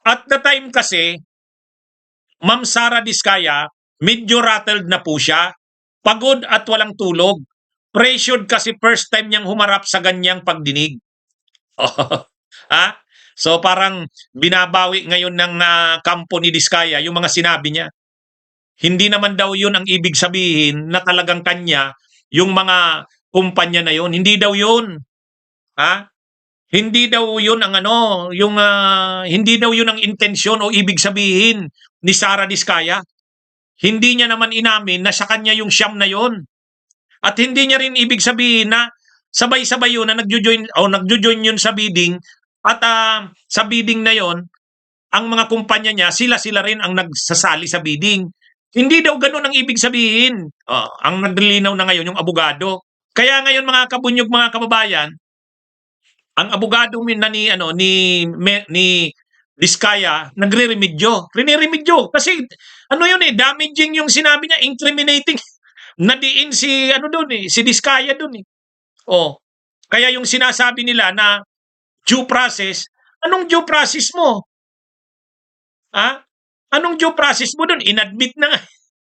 At the time kasi, Ma'am Sara Diskaya, medyo rattled na po siya. Pagod at walang tulog. Pressured kasi first time niyang humarap sa ganyang pagdinig. Ha? So parang binabawi ngayon ng kampo ni Diskaya yung mga sinabi niya. Hindi naman daw yun ang ibig sabihin na talagang kanya yung mga kumpanya na yun. Hindi daw yun. Ha? Hindi daw yun ang hindi daw yun ang intensyon o ibig sabihin ni Sara Diskaya. Hindi niya naman inamin na sa kanya yung siyam na yun. At hindi niya rin ibig sabihin na sabay-sabay yun na nagjo-join yun sa bidding at sa bidding na yun, ang mga kumpanya niya, sila rin ang nagsasali sa bidding. Hindi daw ganun ang ibig sabihin. Ang naglilinaw na ngayon yung abogado. Kaya ngayon mga kabunyog, mga kababayan, ang abogado ni Diskaya nagre-remedyo. Riniremedyo kasi yun damaging yung sinabi niya, incriminating. Nadiin si Diskaya doon eh. Oh. Kaya yung sinasabi nila na due process, anong due process mo? Ha? Anong due process mo doon? Inadmit na nga.